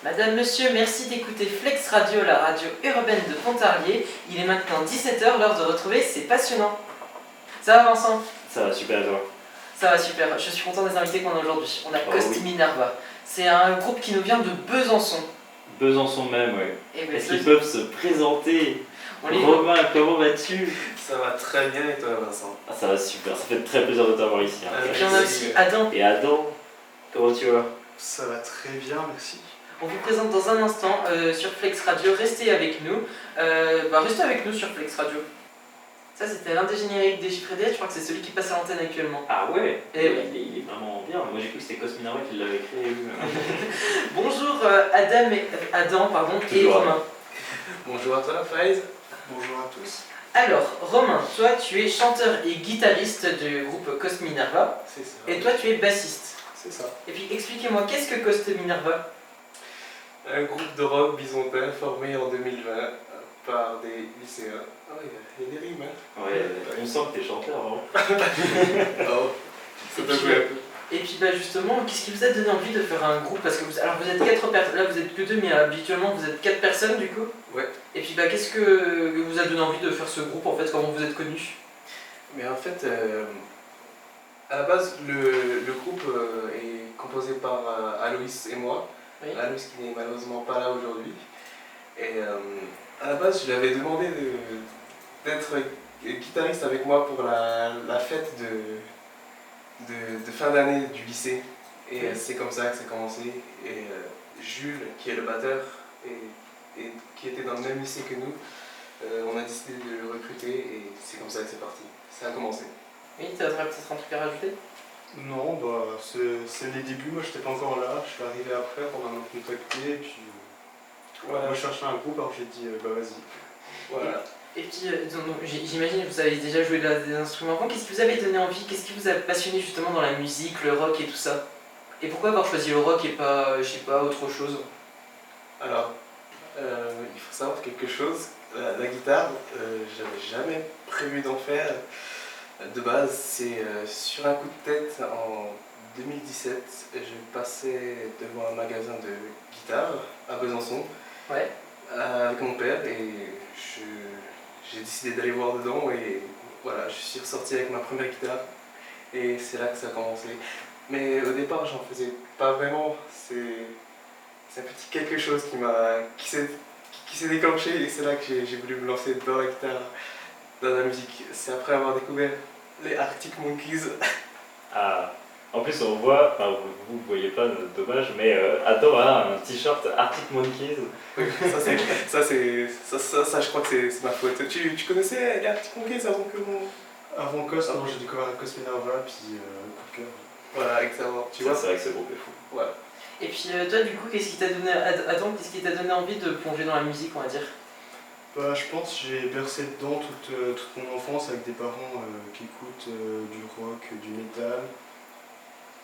Madame, monsieur, merci d'écouter Flex Radio, la radio urbaine de Pontarlier. Il est maintenant 17h, l'heure de retrouver C'est passionnant. Ça va Vincent? Ça va super, toi? Ça va super, je suis content des invités qu'on a aujourd'hui. On a Oh, Cost oui. Minerva. C'est un groupe qui nous vient de Besançon. Besançon même, ouais. Et ouais, Est-ce qu'ils peuvent se présenter? on les... Romain, comment vas-tu? Ça va très bien et toi Vincent? Ah, ça va super, ça fait très plaisir de t'avoir ici. Hein. Et puis on a aussi Adam. Et Adam, comment tu vas? Ça va très bien, merci. On vous présente dans un instant sur Flex Radio. Restez avec nous. Restez avec nous sur Flex Radio. Ça, c'était l'un des génériques des Chiffres et je crois que c'est celui qui passe à l'antenne actuellement. Ah ouais, Et ouais. il est vraiment bien. Moi j'ai cru que c'était Cost Minerva qui l'avait créé. Bonjour Adam et Toujours. Romain. Bonjour à toi Faiz. Bonjour à tous. Alors, Romain, toi tu es chanteur et guitariste du groupe Cost Minerva. C'est ça. Et toi tu es bassiste. C'est ça. Et puis expliquez-moi, qu'est-ce que Cost Minerva? Un groupe de rock byzantin formé en 2020 par des lycéens. Ah oui, il y a des rimes, hein. Ouais, on sent que t'es chanteur, hein. Oh, ça t'a joué un peu. Et puis justement, qu'est-ce qui vous a donné envie de faire un groupe? Parce que vous êtes 4 personnes, là vous êtes que 2, mais habituellement vous êtes 4 personnes du coup. Ouais. Et puis qu'est-ce que vous a donné envie de faire ce groupe en fait, comment vous êtes connus? Mais en fait, à la base, le groupe est composé par Aloïs et moi. Oui. Aloïs qui n'est malheureusement pas là aujourd'hui. Et à la base, je lui avais demandé d'être guitariste avec moi pour la fête de fin d'année du lycée. Et Oui. c'est comme ça que ça a commencé. Et Jules, qui est le batteur et qui était dans le même lycée que nous, on a décidé de le recruter et c'est comme ça que c'est parti. Ça a commencé. Oui, tu as peut-être un truc à rajouter? Non, c'est les débuts, moi j'étais pas encore là, je suis arrivé après, on m'a contacté, et puis Voilà. moi je cherchais un groupe, alors j'ai dit vas-y. Voilà. Et puis, j'imagine que vous avez déjà joué des instruments avant. Qu'est-ce qui vous avait donné envie? Qu'est-ce qui vous a passionné justement dans la musique, le rock et tout ça? Et pourquoi avoir choisi le rock et pas, je sais pas, autre chose? Alors, il faut savoir quelque chose. La guitare, j'avais jamais prévu d'en faire. De base, c'est sur un coup de tête en 2017, je passais devant un magasin de guitare à Besançon Ouais. avec mon père et j'ai décidé d'aller voir dedans et voilà, je suis ressorti avec ma première guitare et c'est là que ça a commencé. Mais au départ, j'en faisais pas vraiment. C'est un petit quelque chose qui s'est déclenché et c'est là que j'ai voulu me lancer dans la guitare, dans la musique. C'est après avoir découvert les Arctic Monkeys. Ah, en plus on voit, enfin vous ne voyez pas, dommage, mais Adam a un t-shirt Arctic Monkeys. Ça, je crois que c'est ma faute. Tu connaissais les Arctic Monkeys avant que mon... Avant Cost, non, j'ai découvert Cost Minerva, puis coup de cœur. Voilà, exactement. Tu vois, C'est vrai que ce groupe est fou. voilà. Et puis toi du coup, qu'est-ce qui t'a donné, Adam, qu'est-ce qui t'a donné envie de plonger dans la musique, on va dire? Bah, je pense que j'ai bercé dedans toute mon enfance avec des parents qui écoutent du rock, du métal.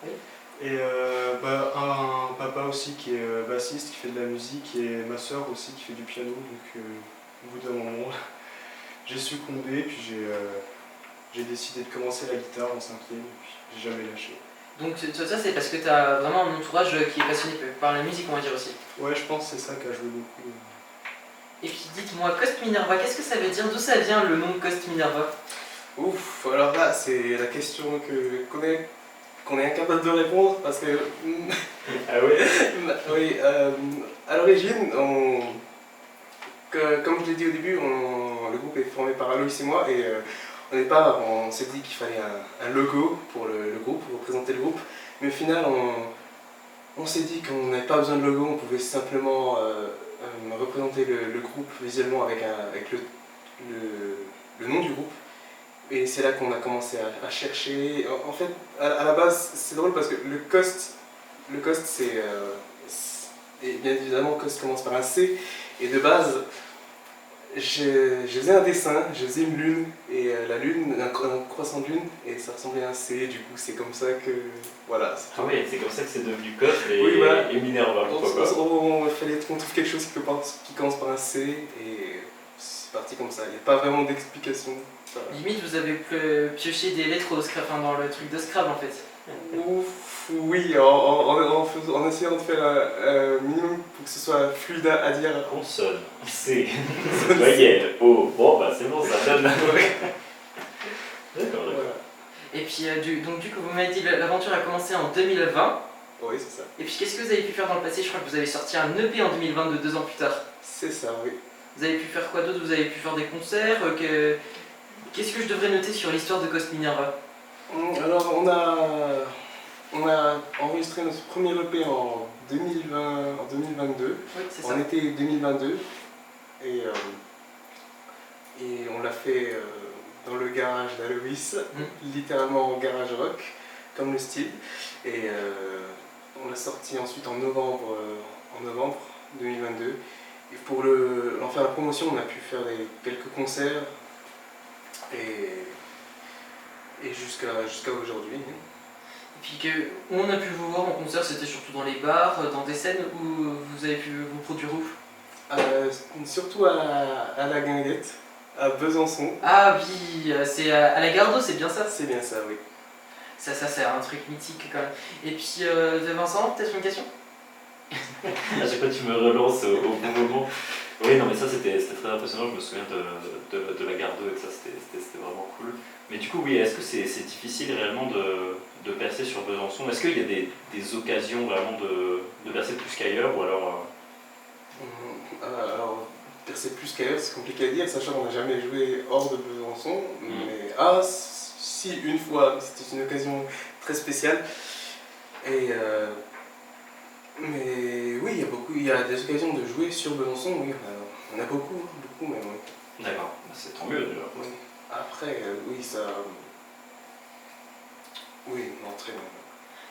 Oui. Et un papa aussi qui est bassiste, qui fait de la musique, et ma soeur aussi qui fait du piano. Donc au bout d'un moment, j'ai succombé, puis j'ai décidé de commencer la guitare en 5e, et puis j'ai jamais lâché. Donc ça c'est parce que t'as vraiment un entourage qui est passionné par la musique, on va dire aussi. Ouais, je pense que c'est ça qui a joué beaucoup. Et puis dites-moi, Cost Minerva, qu'est-ce que ça veut dire? D'où ça vient le nom de Cost Minerva? Ouf, alors là, c'est la question qu'on est incapable de répondre parce que... Ah ouais? Oui, à l'origine, comme je l'ai dit au début, le groupe est formé par Aloïs et moi et au départ on s'est dit qu'il fallait un logo pour le groupe, pour représenter le groupe, mais au final on s'est dit qu'on n'avait pas besoin de logo, on pouvait simplement représenter le groupe visuellement avec le nom du groupe. Et c'est là qu'on a commencé à chercher. En fait, à la base, c'est drôle parce que le Cost c'est... et bien évidemment, Cost commence par un C. Et de base, je faisais un dessin, je faisais une lune. Et la lune, un croissant de lune, et ça ressemblait à un C. Du coup, c'est comme ça que... Voilà. Ah oui, c'est comme ça que c'est devenu Cost et, Oui, voilà. et Minerva, pourquoi pas. Il fallait qu'on trouve quelque chose qui commence par un C. Et c'est parti comme ça. Il n'y a pas vraiment d'explication. Limite vous avez pioché des lettres au Scrabble, enfin, dans le truc de Scrabble en fait. Ouf, oui, en essayant de faire un minimum pour que ce soit fluide à dire. Consonne, C, voyelle, O. Bon, bah c'est bon, ça donne. D'accord, d'accord. Voilà. Et puis, donc, du coup, vous m'avez dit l'aventure a commencé en 2020. Oui, c'est ça. Et puis, qu'est-ce que vous avez pu faire dans le passé? Je crois que vous avez sorti un EP en 2022, 2 ans plus tard. C'est ça, oui. Vous avez pu faire quoi d'autre? Vous avez pu faire des concerts? Qu'est-ce que je devrais noter sur l'histoire de Ghost Minerva? Alors, on a enregistré notre premier EP en 2022, Oui, c'est ça. en été 2022, et on l'a fait dans le garage d'Aloïs, littéralement en garage rock, comme le style, et on l'a sorti ensuite en novembre 2022, et pour en faire la promotion, on a pu faire quelques concerts, et jusqu'à aujourd'hui. Et puis, où on a pu vous voir en concert, c'était surtout dans les bars, dans des scènes où vous avez pu vous produire où? Surtout à la Guinguette, à Besançon. Ah oui, c'est à la Gardeau, c'est bien ça? C'est bien ça, oui. Ça c'est un truc mythique quand même. Et puis, Vincent, peut-être une question? À chaque fois, tu me relances au bon moment. Oui, non, mais ça, c'était très impressionnant. Je me souviens de la Gardeau et que ça, c'était vraiment cool. Mais du coup, oui, est-ce que c'est difficile réellement de percer sur Besançon? Est-ce qu'il y a des occasions vraiment de percer plus qu'ailleurs ou alors Alors, percer plus qu'ailleurs, c'est compliqué à dire, sachant qu'on n'a jamais joué hors de Besançon. Mais si, une fois, c'était une occasion très spéciale. Et mais oui, il y a des occasions de jouer sur Besançon, oui, on a beaucoup même. Oui. D'accord, c'est tant mieux déjà. Oui. Après, oui, ça. Oui, non, très bien.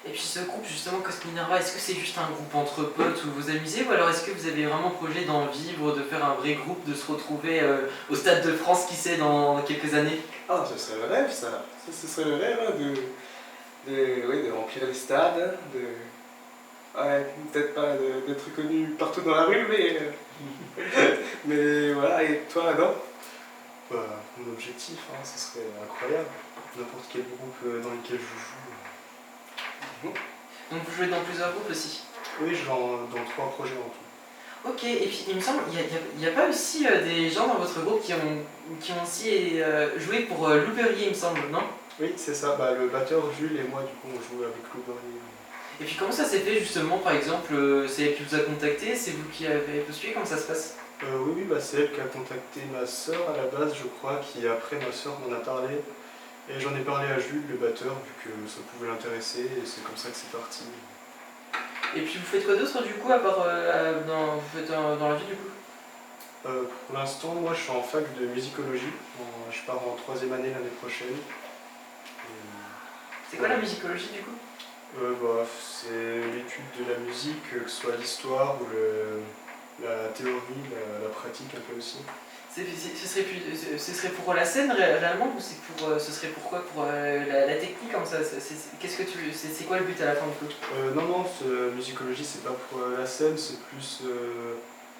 Et puis ce groupe justement Ghost Minerva, est-ce que c'est juste un groupe entre potes où vous vous amusez ou alors est-ce que vous avez vraiment projet d'en vivre, de faire un vrai groupe, de se retrouver au Stade de France, qui sait, dans quelques années? Ah, ce serait le rêve, ça. Ce serait le rêve hein, de remplir les stades, ouais, peut-être pas d'être connu partout dans la rue, mais voilà. Et toi, Adam? Bah, mon objectif, hein, ce serait incroyable. N'importe quel groupe dans lequel je joue. Donc vous jouez dans plusieurs groupes aussi? Oui, je joue dans 3 projets en tout. Ok, et puis il me semble, il n'y a pas aussi des gens dans votre groupe qui ont aussi joué pour Louperier, il me semble, non? Oui, c'est ça. Bah, le batteur Jules et moi, du coup, on joue avec Lou Bernier. Et puis comment ça s'est fait justement, par exemple, c'est elle qui vous a contacté, c'est vous qui avez postulé, comment ça se passe? Oui, bah, c'est elle qui a contacté ma soeur à la base, je crois, qui après ma soeur m'en a parlé. Et j'en ai parlé à Jules, le batteur, vu que ça pouvait l'intéresser, et c'est comme ça que c'est parti. Et puis vous faites quoi d'autre du coup, à part vous faites dans la vie du coup? Pour l'instant, moi je suis en fac de musicologie. Je pars en 3e année l'année prochaine. C'est quoi la musicologie du coup? Bah, c'est l'étude de la musique, que ce soit l'histoire ou la théorie, la pratique un peu aussi. Ce serait pour la scène réellement ou ce serait pour quoi? Pour la technique comme ça? C'est quoi le but à la fin du coup? Non, musicologie c'est pas pour la scène, c'est plus...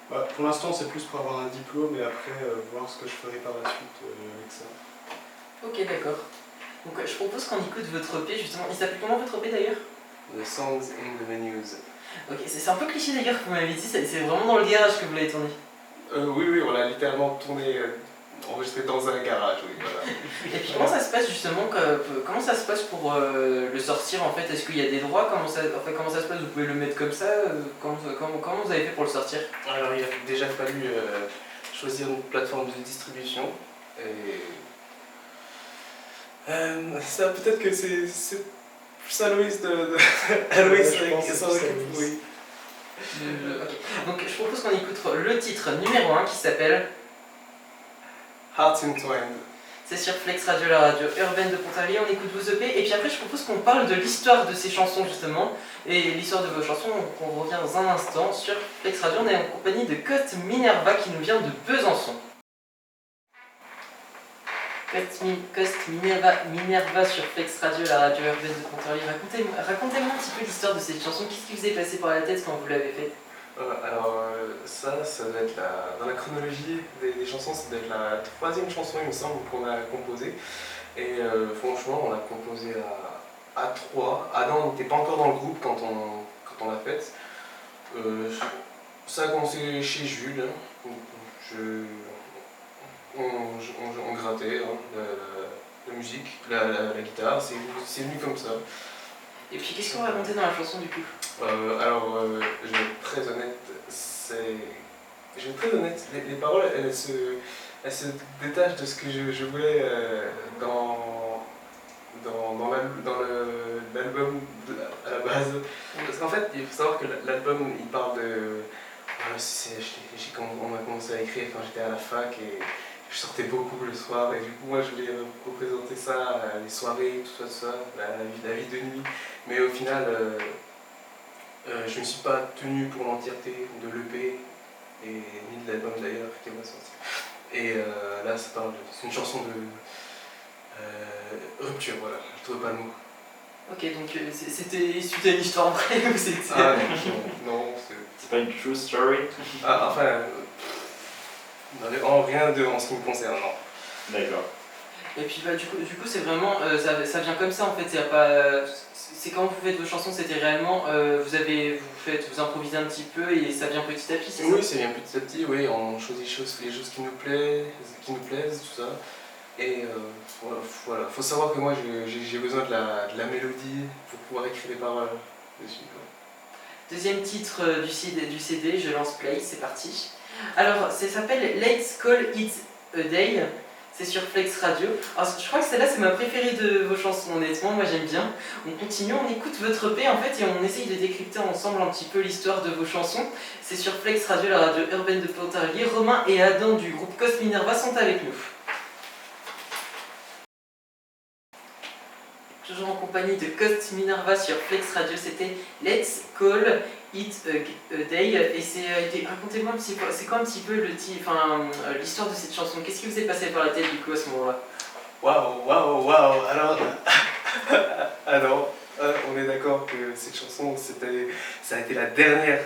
bah, pour l'instant c'est plus pour avoir un diplôme et après voir ce que je ferai par la suite avec ça. Ok, d'accord. Donc je propose qu'on écoute votre EP justement. Il s'appelle comment votre EP d'ailleurs? The Songs in the Menus. Ok, c'est un peu cliché d'ailleurs que vous m'avez dit, c'est vraiment dans le garage que vous l'avez tourné. Oui, on l'a littéralement tourné, enregistré dans un garage, oui, voilà. Et puis comment ça se passe justement, comment ça se passe pour le sortir en fait? Est-ce qu'il y a des droits? Comment ça se passe? Vous pouvez le mettre comme ça? Comment vous avez fait pour le sortir? Alors il a déjà fallu choisir une plateforme de distribution, et ça peut-être que c'est plus Aloïs Aloïs je pense que s'en c'est occupe, Aloïs. oui. Ok. Donc je propose qu'on écoute le titre numéro 1 qui s'appelle Hearts Entwined. C'est sur Flex Radio, la radio urbaine de Pontarlier. On écoute vos EP et puis après je propose qu'on parle de l'histoire de ces chansons justement. Et l'histoire de vos chansons, on revient dans un instant sur Flex Radio. On est en compagnie de Ghost Minerva qui nous vient de Besançon. Ghost Minerva sur Flex Radio, la radio urbaine de Pontarlier. Racontez-moi un petit peu l'histoire de cette chanson. Qu'est-ce qui vous est passé par la tête quand vous l'avez faite? Alors ça doit être dans la chronologie des chansons, ça doit être la 3e chanson il me semble qu'on a composée. Et franchement on a composé à 3. Adam n'était pas encore dans le groupe quand on l'a faite. Ça a commencé chez Jules. On grattait la musique, la guitare, c'est venu comme ça. Et puis qu'est-ce qu'on va raconter dans la chanson du coup? Je vais être très honnête, les paroles elles se détachent de ce que je voulais dans l'album à la base. Parce qu'en fait, il faut savoir que l'album il parle de. On a commencé à écrire quand j'étais à la fac et je sortais beaucoup le soir et du coup moi je voulais représenter ça, les soirées, tout ça, la vie de nuit. Mais au final, je ne me suis pas tenu pour l'entièreté de l'EP et ni de l'album d'ailleurs qui va sortir. Et là c'est une chanson de rupture, voilà, je trouve pas le mot. Ok, donc c'était suite à une histoire vraie ou c'était... Ah non, C'est pas une true story? Rien en ce qui me concerne, non. D'accord. Et puis bah, du coup c'est vraiment, ça vient comme ça en fait, c'est quand vous faites vos chansons, c'était réellement, vous improvisez un petit peu et ça vient petit à petit, c'est ça? Oui, ça vient petit à petit, oui, on choisit les choses qui nous plaisent, tout ça. Et voilà, faut savoir que moi j'ai besoin de la mélodie pour pouvoir écrire les paroles dessus. Deuxième titre du CD, je lance play, c'est parti. Alors ça s'appelle Let's Call It a Day, c'est sur Flex Radio. Alors je crois que celle-là c'est ma préférée de vos chansons, honnêtement, moi j'aime bien. On continue, on écoute votre EP en fait et on essaye de décrypter ensemble un petit peu l'histoire de vos chansons. C'est sur Flex Radio, la radio urbaine de Pontarlier. Romain et Adam du groupe Cosmic Minerva sont avec nous. Toujours en compagnie de Cost Minerva sur Flex Radio, c'était Let's Call It a Day. Et racontez-moi un petit peu, c'est quoi un petit peu l'histoire de cette chanson? Qu'est-ce qui vous est passé par la tête du coup à ce moment-là? Waouh. Alors, on est d'accord que cette chanson, ça a été la dernière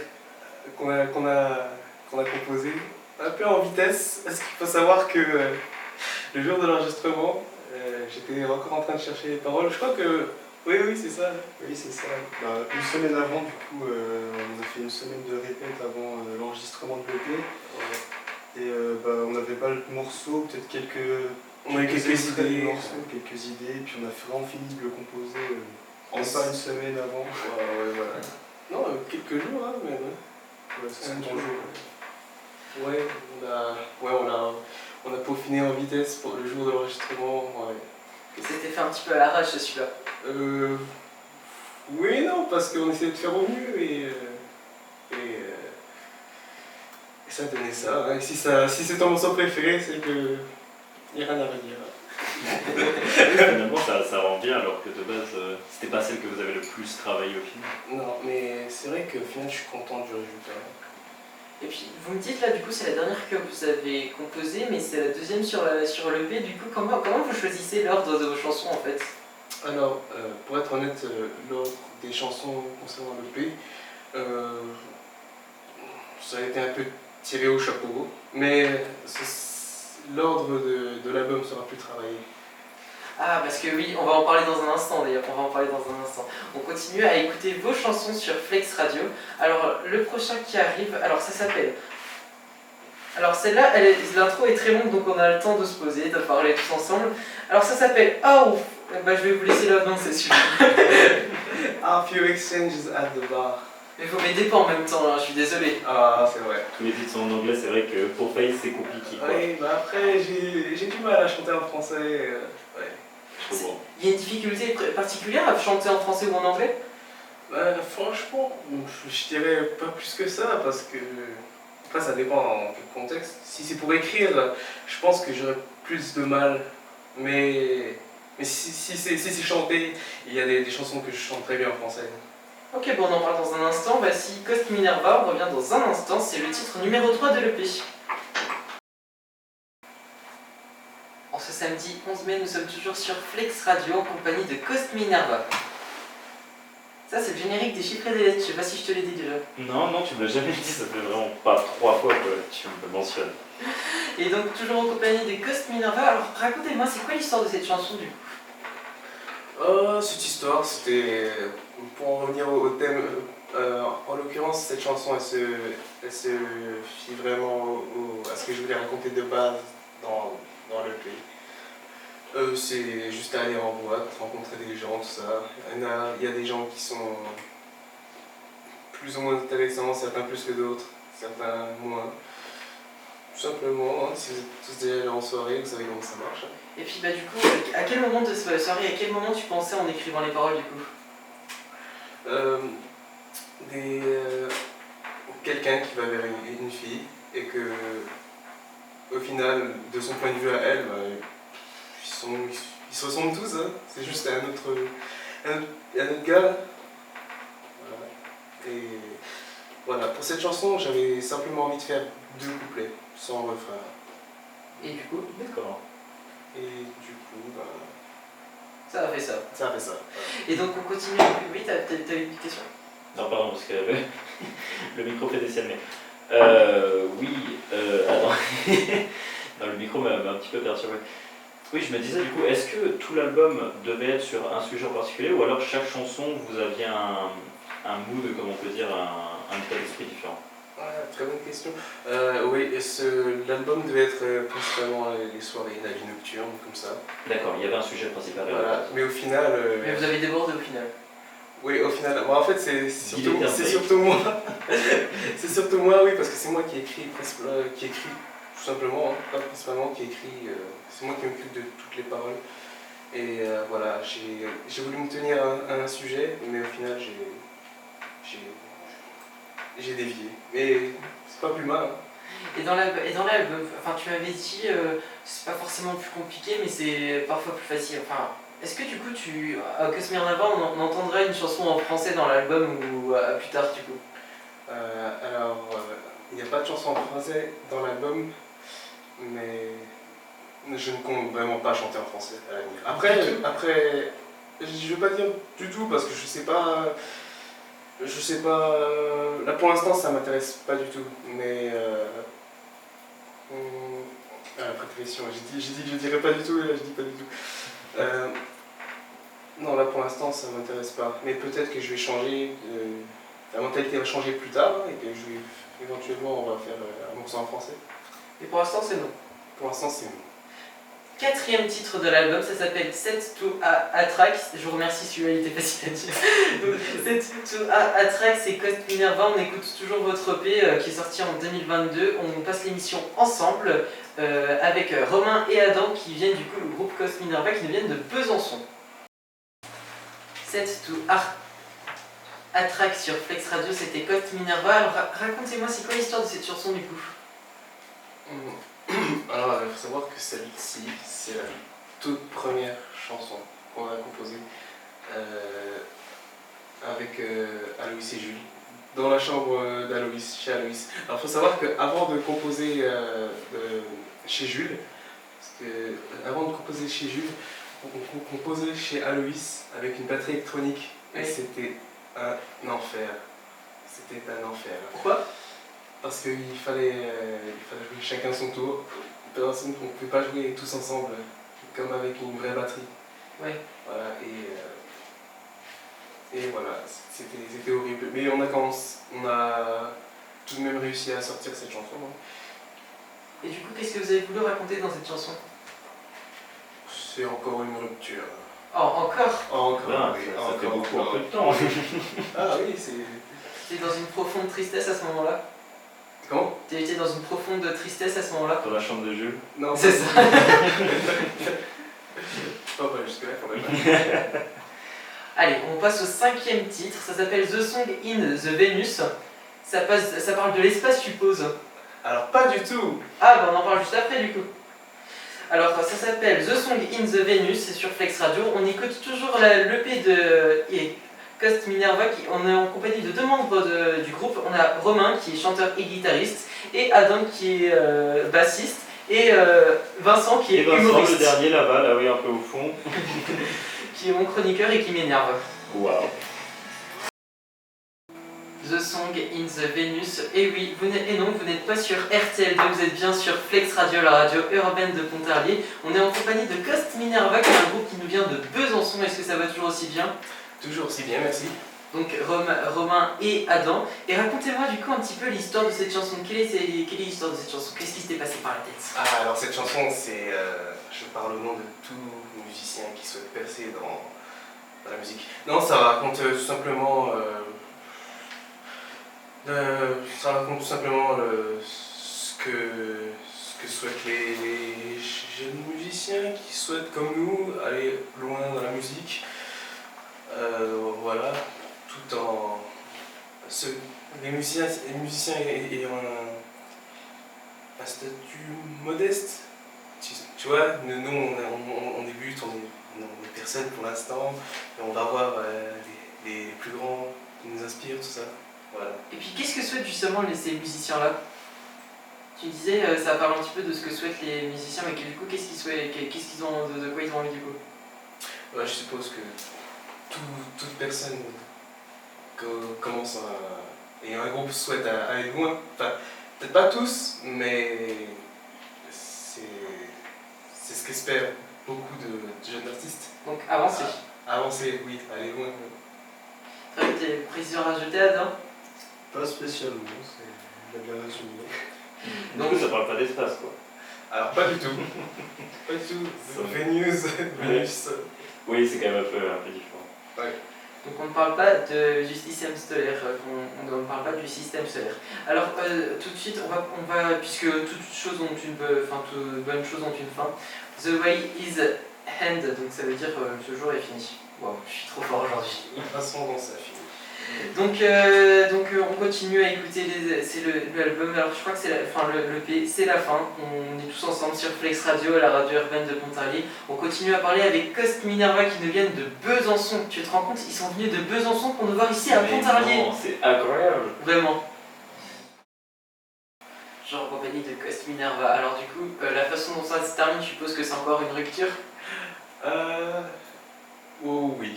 qu'on a composée, un peu en vitesse, parce qu'il faut savoir que le jour de l'enregistrement, j'étais encore en train de chercher les paroles. Je crois que. Oui, c'est ça. Oui, c'est ça. Une semaine avant, du coup, on a fait une semaine de répète avant l'enregistrement de l'EP. Et on n'avait pas le morceau, peut-être quelques idées. Du morceau, quelques idées, et puis on a vraiment fini de le composer pas une semaine avant. Ouais, voilà. Non, quelques jours, hein, mais ouais. Ouais, c'est Un 3 jour. jours. Ouais, on a peaufiné en vitesse pour le jour de l'enregistrement. Ouais. C'était fait un petit peu à l'arrache celui-là. Oui, non, parce qu'on essayait de faire au mieux et ça donnait ça. Hein. Si c'est ton morceau préféré, c'est que il n'y a rien à redire. Finalement, ça rend bien alors que de base, c'était pas celle que vous avez le plus travaillé au final. Non, mais c'est vrai qu'au final, je suis content du résultat. Et puis vous me dites là, du coup, c'est la dernière que vous avez composée, mais c'est la deuxième sur l'EP. Du coup, comment vous choisissez l'ordre de vos chansons en fait? Alors, pour être honnête, l'ordre des chansons concernant l'EP, ça a été un peu tiré au chapeau, mais l'ordre de l'album sera plus travaillé. Ah, parce que oui, on va en parler dans un instant d'ailleurs, On continue à écouter vos chansons sur Flex Radio. Alors, le prochain qui arrive, alors ça s'appelle... Alors celle-là, l'intro est très longue, donc on a le temps de se poser, de parler tous ensemble. Alors ça s'appelle Oh, je vais vous laisser l'annoncer celui-là. A few exchanges at the bar. Mais vous m'aidez pas en même temps, hein, je suis désolé. Ah, c'est vrai. Tous les titres sont en anglais, c'est vrai que pour Faith, c'est compliqué. Quoi. Oui, après, j'ai du mal à chanter en français. Ouais. Je comprends. Il y a une difficulté particulière à chanter en français ou en anglais? Franchement, je dirais pas plus que ça, parce que... Après, ça dépend en quel contexte. Si c'est pour écrire, je pense que j'aurais plus de mal. Mais si c'est chanté, il y a des chansons que je chante très bien en français. Ok, bon, on en parle dans un instant. Voici Cost Minerva, on revient dans un instant. C'est le titre numéro 3 de l'EP. En ce samedi 11 mai, nous sommes toujours sur Flex Radio en compagnie de Cost Minerva. Ça, c'est le générique des chiffres et des lettres. Je sais pas si je te l'ai dit déjà. Non, tu me l'as jamais dit, ça fait vraiment pas 3 fois que tu me le mentionnes. Et donc, toujours en compagnie de Cost Minerva. Alors, racontez-moi, c'est quoi l'histoire de cette chanson du coup? Cette histoire, c'était pour en revenir au thème. En l'occurrence, cette chanson, elle se fie vraiment à ce que je voulais raconter de base dans le pays. C'est juste aller en boîte, rencontrer des gens, tout ça. Il y a des gens qui sont plus ou moins intéressants, certains plus que d'autres, certains moins. Tout simplement, hein, si vous êtes tous déjà allés en soirée, vous savez comment ça marche. Et puis du coup, à quel moment de cette soirée, à quel moment tu pensais en écrivant les paroles du coup? Quelqu'un qui va vers une fille et que, au final, de son point de vue à elle, bah, ils se ressemblent tous, hein. C'est juste un autre gars. Voilà. Et voilà, pour cette chanson, j'avais simplement envie de faire 2 couplets, sans refrain. Et du coup, D'accord. Et du coup, bah, ça a fait ça. ça a fait ça. Et donc on continue. Oui, t'avais une question? Non, pardon, parce que le micro fait des siennes, mais... oui, attends. Non, le micro m'a un petit peu perturbé. Oui, je me disais du coup, est-ce que tout l'album devait être sur un sujet en particulier, ou alors chaque chanson, vous aviez un mood, comme on peut dire, un état d'esprit différent? Très bonne question. Oui, l'album devait être principalement les soirées, la vie nocturne, comme ça. D'accord, il y avait un sujet principal. Voilà. Mais au final... Mais vous avez débordé au final. Oui, au final, bon, en fait c'est surtout moi. C'est surtout moi, oui, parce que c'est moi qui écris tout simplement, hein, pas principalement, qui écrit, c'est moi qui m'occupe de toutes les paroles. Et voilà, j'ai voulu me tenir à un sujet, mais au final j'ai dévié. Mais c'est pas plus mal. Hein. Et dans l'album, enfin tu m'avais dit, c'est pas forcément plus compliqué, mais c'est parfois plus facile. Enfin, est-ce que du coup, à Cosmirnava, on entendrait une chanson en français dans l'album ou plus tard du coup? Alors, il n'y a pas de chanson en français dans l'album, mais je ne compte vraiment pas chanter en français à l'avenir. Après, je veux pas dire du tout parce que je sais pas, là pour l'instant ça m'intéresse pas du tout, mais après question, j'ai dit que je dirais pas du tout et là je dis pas du tout. Non, là pour l'instant ça m'intéresse pas, mais peut-être que je vais changer, la mentalité va changer plus tard hein, et que éventuellement on va faire un morceau en français. Et pour l'instant, c'est non. Pour l'instant c'est non. 4e titre de l'album, ça s'appelle Set to Attract. Je vous remercie, celui-là il était facile à dire. Donc, Set to Attract, c'est Cost Minerva. On écoute toujours votre EP qui est sorti en 2022. On passe l'émission ensemble avec Romain et Adam qui viennent du coup le groupe Cost Minerva qui nous viennent de Besançon. Set to Attract sur Flex Radio, c'était Cost Minerva. Alors racontez-moi, c'est quoi l'histoire de cette chanson du coup? Alors, il faut savoir que celle-ci, c'est la toute première chanson qu'on a composée avec Aloïs et Jules, dans la chambre d'Aloïs, chez Aloïs. Alors, il faut savoir qu'avant de composer chez Jules, avant de composer chez Jules, on composait chez Aloïs avec une batterie électronique et c'était un enfer. C'était un enfer. Pourquoi? Parce qu'il fallait jouer chacun son tour. On ne pouvait pas jouer tous ensemble, comme avec une vraie batterie. Ouais. Voilà, et voilà, c'était horrible. Mais on a tout de même réussi à sortir cette chanson. Hein. Et du coup, qu'est-ce que vous avez voulu raconter dans cette chanson? C'est encore une rupture. Oh, encore? Encore, Ah, oui, ça fait encore, beaucoup encore. un peu de temps. Ah oui, c'est... T'es dans une profonde tristesse à ce moment-là? Comment? T'étais dans une profonde tristesse à ce moment-là? Dans la chambre de Jules. Non, C'est ça. pas jusque-là quand même. Allez, on passe au 5e titre, ça s'appelle The Song in the Venus. Ça parle de l'espace, je suppose. Alors pas du tout. Ah, bah on en parle juste après du coup. Alors ça s'appelle The Song in the Venus, c'est sur Flex Radio. On écoute toujours l'EP de Cost Minerva, on est en compagnie de 2 membres du groupe. On a Romain qui est chanteur et guitariste, et Adam qui est bassiste, et Vincent qui est humoriste. Le dernier là-bas, là oui, un peu au fond. Qui est mon chroniqueur et qui m'énerve. Waouh. The Song in the Venus. Et oui, vous n'êtes pas sur RTL2, vous êtes bien sur Flex Radio, la radio urbaine de Pontarlier. On est en compagnie de Cost Minerva, qui est un groupe qui nous vient de Besançon. Est-ce que ça va toujours aussi bien? Toujours aussi bien, merci. Donc Romain et Adam. Et racontez-moi du coup un petit peu l'histoire de cette chanson. Quelle est l'histoire de cette chanson? Qu'est-ce qui s'était passé par la tête? Ah, alors cette chanson, c'est. Je parle au nom de tout musicien qui souhaite percer dans la musique. Non, ça raconte tout simplement. Ce que souhaitent les jeunes musiciens qui souhaitent, comme nous, aller loin dans la musique. Voilà, tout en. Les musiciens ayant un statut modeste. Tu vois, nous on débute, on est personne pour l'instant, et on va voir les plus grands qui nous inspirent, tout ça. Voilà. Et puis qu'est-ce que souhaitent justement ces musiciens-là? Tu disais, ça parle un petit peu de ce que souhaitent les musiciens, mais du coup, qu'est-ce qu'ils souhaitent, qu'est-ce qu'ils ont, de quoi ils ont envie du coup? Ouais, je suppose que toute personne commence et un groupe souhaite aller loin. Enfin, peut-être pas tous, mais c'est ce qu'espèrent beaucoup de jeunes artistes. Donc avancer. Avancer, oui, aller loin. Très bien, t'es précision à rajouter, Adam? Pas spécialement, il a bien résumé. Donc ça parle pas d'espace quoi. Alors pas du tout. Pas du tout. Venus. Oui, c'est quand même un peu différent. Ouais. Donc on ne parle pas du système solaire, on ne parle pas du système solaire. Alors tout de suite, on va puisque toute bonne chose ont une fin. The way is end, donc ça veut dire ce jour est fini. Wow, je suis trop fort aujourd'hui. Passons dans sa fille. Donc on continue à écouter c'est l'album. Alors je crois que c'est l'EP, c'est la fin. On est tous ensemble sur Flex Radio, la radio urbaine de Pontarlier. On continue à parler avec Cost Minerva qui nous viennent de Besançon. Tu te rends compte, ils sont venus de Besançon pour nous voir ici à Pontarlier. Non, c'est incroyable. Vraiment. Genre en compagnie de Cost Minerva. Alors du coup, la façon dont ça se termine, je suppose que c'est encore une rupture. Oh oui.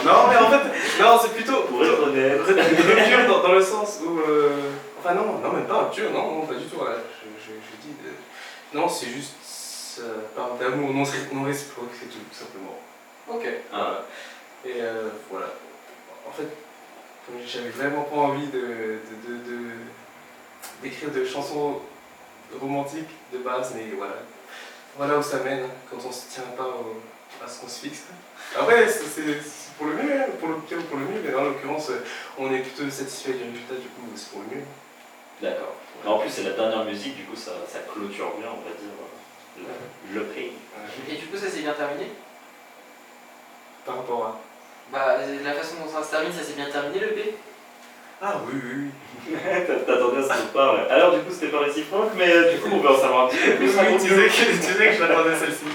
Non, mais en fait, non, c'est plutôt. Pour être honnête. Rupture dans le sens où. Enfin, non, même pas rupture, non, pas du tout. Voilà. Je dis. Non, c'est juste. Ça parle d'amour non réciproque, c'est tout simplement. Ok. Voilà. Et voilà. En fait, j'avais vraiment pas envie d'écrire de chansons romantiques de base, mais voilà. Voilà où ça mène quand on se tient pas à ce qu'on se fixe. Après, c'est pour le mieux, pour le pire ou pour le mieux, mais en l'occurrence, on est plutôt satisfait du résultat, du coup, c'est pour le mieux. D'accord. En plus, c'est la dernière musique, du coup, ça clôture bien, on va dire, le pays. Et du coup, ça s'est bien terminé? Par rapport à. Bah, la façon dont ça se termine, ça s'est bien terminé l'EP? Ah oui. T'attendais à ce qu'on parle. Alors, du coup, c'était pas réciproque, mais du coup, on veut en savoir un petit peu plus. Oui, tu disais que je m'attendais à celle-ci.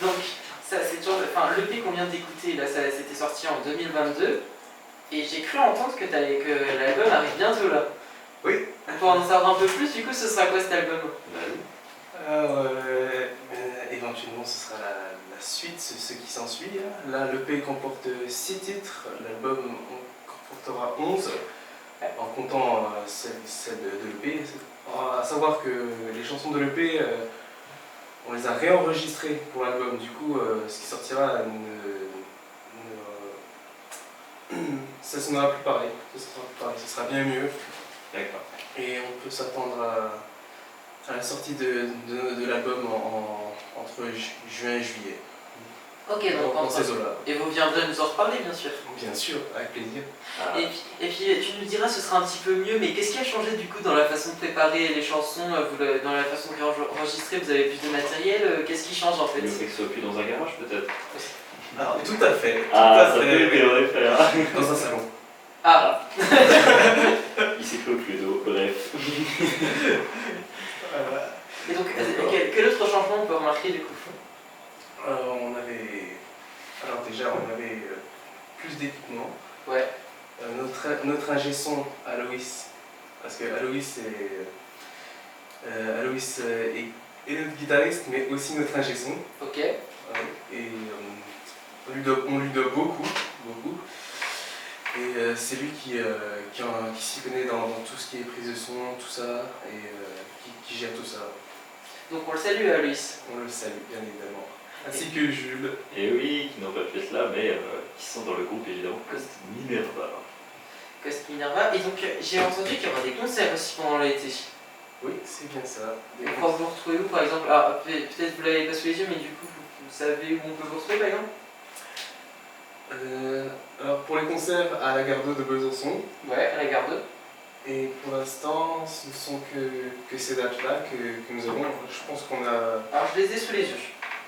Donc, ça, c'est toujours. Enfin, l'EP qu'on vient d'écouter, là, ça c'était sorti en 2022. Et j'ai cru entendre que l'album arrive bientôt là. Oui. Pour en savoir un peu plus, du coup, ce sera quoi cet album? Éventuellement, ce sera la suite, ce qui s'ensuit. Là, l'EP comporte 6 titres, l'album comportera 11, en comptant celle de l'EP. À savoir que les chansons de l'EP, on les a réenregistrées pour l'album. Du coup, ce qui sortira ça sonnera plus pareil. Ce sera bien mieux. D'accord. Et on peut s'attendre à la sortie de l'album entre juin et juillet. Ok, donc dans ces eaux-là. Et vous viendrez nous en reparler, bien sûr. Bien sûr, avec plaisir. Ah. Et puis tu nous diras, ce sera un petit peu mieux, mais qu'est-ce qui a changé du coup dans la façon de préparer les chansons, dans la façon de réenregistrer? Vous avez plus de matériel, qu'est-ce qui change en fait? Le fait que ce soit plus dans un garage, peut-être. Alors, tout à fait. Ça peut aider en effet. Dans un salon. Ah. Il s'est clos plus d'eau, bref. Et donc, quel autre changement on peut remarquer du coup? On avait plus d'équipement. Ouais. Notre ingé son, Aloïs, parce que Aloïs est notre guitariste, mais aussi notre ingé son. Ok. Et on lui doit beaucoup. Et c'est lui qui s'y connaît dans tout ce qui est prise de son, tout ça, et qui gère tout ça. Donc on le salue à Luis. On le salue, bien évidemment. Ainsi que Jules. Et oui, qui n'ont pas pu être là, mais qui sont dans le groupe évidemment Cost Minerva. Cost Minerva. Et donc j'ai entendu qu'il y aura des concerts aussi pendant l'été. Oui, c'est bien ça. Et on va vous retrouver où par exemple? Alors peut-être vous l'avez pas sous les yeux, mais du coup vous savez où on peut vous retrouver par exemple? Alors pour les concerts à la Gare 2 de Besançon, Ouais, à la Gare 2. et pour l'instant ce ne sont que ces dates-là que nous avons. Je pense qu'on a... Alors je les ai sous les yeux.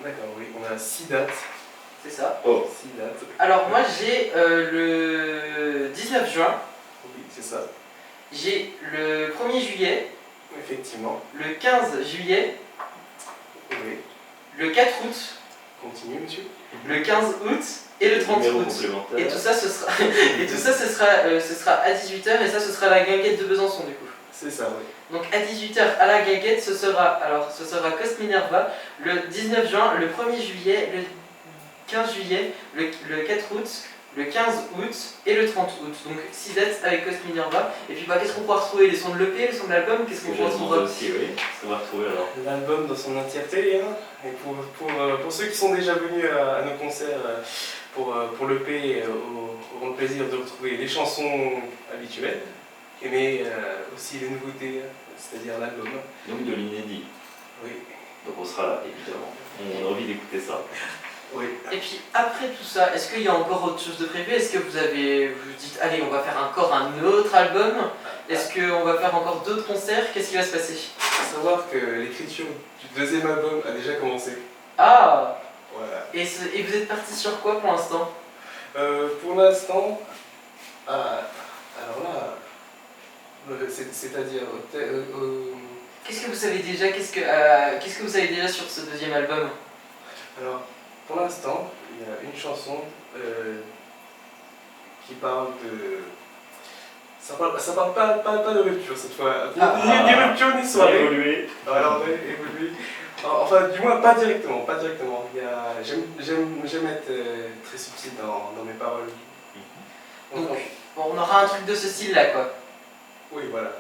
D'accord, oui, on a 6 dates. C'est ça. Oh, 6 dates. Alors moi j'ai le 19 juin, Oui, c'est ça. j'ai le 1er juillet, Effectivement. le 15 juillet, Oui. le 4 août, Continue, monsieur. le 15 août et le 30 numéro août. complémentaire. Et tout ça ce sera, ce sera à 18h et ça ce sera la guinguette de Besançon du coup. C'est ça, oui. Donc à 18h à la guinguette ce sera Cost Minerva le 19 juin, le 1er juillet, le 15 juillet, le 4 août, le 15 août et le 30 août. Donc 6 dates avec Cost Minerva. Et puis qu'est-ce qu'on pourra retrouver? Les sons de l'EP, les sons de l'album, qu'est-ce Ce qu'on que pourra j'ai demandé retrouver? aussi, oui. Ce qu'on va retrouver alors. L'album dans son entièreté, hein. Et pour ceux qui sont déjà venus à nos concerts pour l'EP, auront le plaisir de retrouver les chansons habituelles, mais aussi les nouveautés, c'est-à-dire l'album. Donc de l'inédit. Oui. Donc on sera là, évidemment. On a envie d'écouter ça. Oui. Et puis après tout ça, est-ce qu'il y a encore autre chose de prévu? Est-ce que vous dites allez on va faire encore un autre album? Est-ce qu'on va faire encore d'autres concerts? Qu'est-ce qui va se passer? Il faut savoir que l'écriture du deuxième album a déjà commencé. Ah! Voilà. Et vous êtes parti sur quoi pour l'instant? Pour l'instant, alors là, c'est-à-dire, Qu'est-ce que vous savez déjà? Qu'est-ce que vous savez déjà sur ce deuxième album? alors, pour l'instant, il y a une chanson qui parle de... Ça parle pas de rupture cette fois. Ni rupture ni Ça va soirée. évoluer. Alors, ouais, évolue. Enfin, du moins, pas directement. J'aime être très subtil dans mes paroles. Donc on aura un truc de ce style là quoi. Oui, voilà.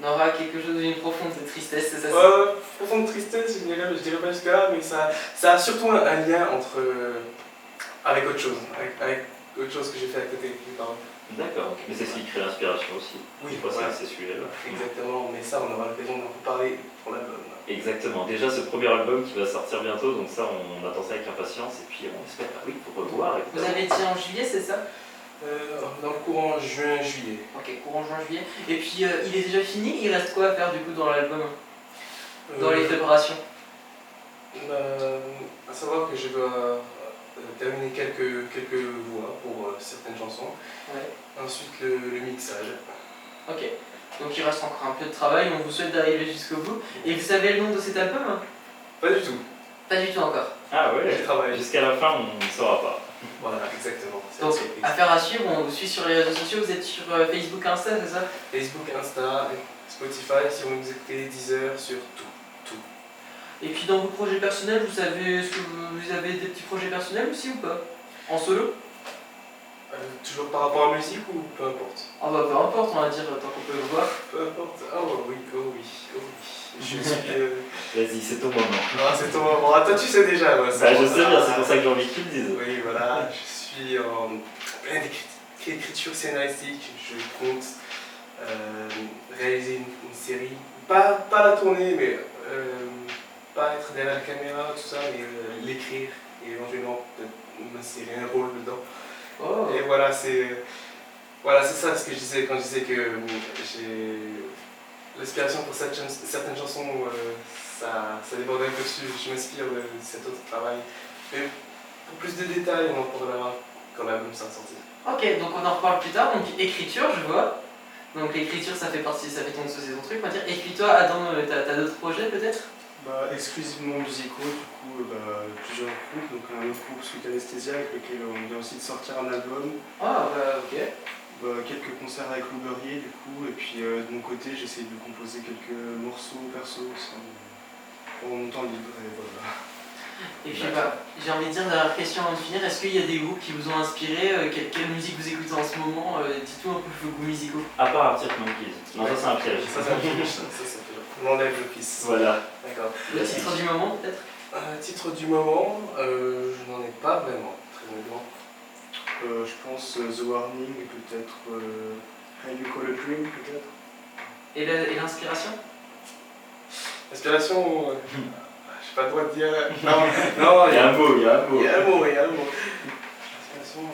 On aura quelque chose d'une profonde tristesse, c'est ça? Profonde tristesse, je dirais pas jusque-là, mais ça a surtout un lien avec autre chose. Avec autre chose que j'ai fait à côté des paroles. D'accord. Mais c'est ce qui crée l'inspiration aussi. Oui, Des fois, voilà. c'est celui-là. Exactement, mais ça, on aura l'occasion d'en reparler pour l'album. Exactement. Déjà, ce premier album qui va sortir bientôt, donc ça, on attend ça avec impatience et puis on espère, oui, pour revoir. Vous évidemment. avez dit en juillet, c'est ça? Dans le courant juin-juillet. Ok, courant juin-juillet. Et puis il est déjà fini, il reste quoi à faire du coup dans l'album? Dans les préparations? À savoir que je dois terminer quelques voix pour certaines chansons. Ouais. Ensuite, le mixage. Ok. Donc il reste encore un peu de travail, on vous souhaite d'arriver jusqu'au bout. Et vous savez le nom de cet album? Pas du tout. Pas du tout encore. Ah ouais, J'ai travaillé. jusqu'à la fin, on ne saura pas. Voilà, exactement. C'est Donc une surprise. affaire à suivre, on vous suit sur les réseaux sociaux, vous êtes sur Facebook, Insta, c'est ça? Facebook, Insta, Spotify, si vous nous écoutez, Deezer, sur tout. Et puis dans vos projets personnels, vous savez, est-ce que vous avez des petits projets personnels aussi ou pas? En solo? Toujours par rapport à la musique ou peu importe? Ah bah peu importe, on va dire, tant qu'on peut le voir. Peu importe. Ah oui. Je suis... Vas-y, c'est ton moment. Ah, c'est ton moment. Ah, toi, tu sais déjà. Moi, Bah, je sais bien, c'est pour ça que j'ai envie que tu le dises. Oui, voilà. Je suis en pleine écriture scénaristique. Je compte réaliser une série. Pas la tourner, mais pas être derrière la caméra, tout ça, mais l'écrire et éventuellement peut-être m'insérer un rôle dedans. Oh. Et voilà, c'est ça ce que je disais quand je disais que j'ai l'inspiration pour certaines chansons, ça débordait dessus, je m'inspire de cet autre travail. Mais pour plus de détails, on en parlera quand l'album sera sorti. Ok, donc on en reparle plus tard, donc écriture, je vois. Donc l'écriture, ça fait ton truc, on va dire. Et puis toi, Adam, t'as d'autres projets peut-être? Exclusivement musicaux, du coup, plusieurs groupes, donc un autre groupe Sweet Anesthesia avec lequel on vient aussi de sortir un album, Ah bah ok. quelques concerts avec Lou Berrier du coup, et puis de mon côté j'essaie de composer quelques morceaux perso aussi, pour mon temps libre, et voilà. Et puis j'ai envie de dire, dernière question avant de finir, est-ce qu'il y a des groupes qui vous ont inspiré, quelle musique vous écoutez en ce moment, dites-nous un peu vos goûts musicaux. À part Arctic Monkeys. Non, ça c'est un piège. Ça, c'est un piège. Ça, c'est un piège. On enlève le fils. Voilà. D'accord. Le titre du moment peut-être? Titre du moment, je n'en ai pas vraiment, très honnêtement. Je pense The Warning, peut-être How You Call a Dream, peut-être. Et l'inspiration? Inspiration, j'ai pas le droit de dire. Non, Il y a un mot, il y a un mot. Il y a un mot, il y a un mot. Inspiration,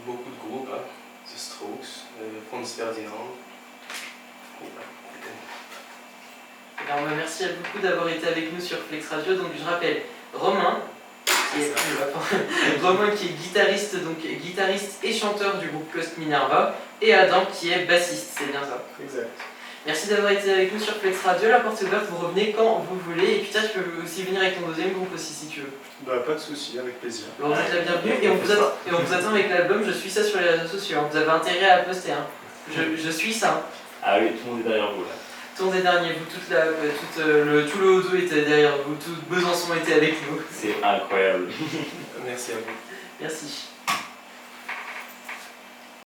beaucoup de groupes, hein. The Strokes, Franz Ferdinand. Alors, merci à beaucoup d'avoir été avec nous sur Flex Radio. Donc je rappelle, Romain qui est guitariste, guitariste et chanteur du groupe Cost Minerva, et Adam qui est bassiste, c'est bien ça. Exact. Merci d'avoir été avec nous sur Flex Radio, la porte est ouverte, vous revenez quand vous voulez, et puis toi tu peux aussi venir avec ton deuxième groupe aussi si tu veux. Bah pas de soucis, avec plaisir. Bon, vous êtes la bienvenue, et on vous attend avec l'album, je suis ça sur les réseaux sociaux, hein. Vous avez intérêt à poster, hein. Je suis ça. Hein. Ah oui, tout le monde est derrière vous là. Tour des derniers, vous, tout le Hodo était derrière vous, tout Besançon était avec nous. C'est incroyable. Merci à vous. Merci.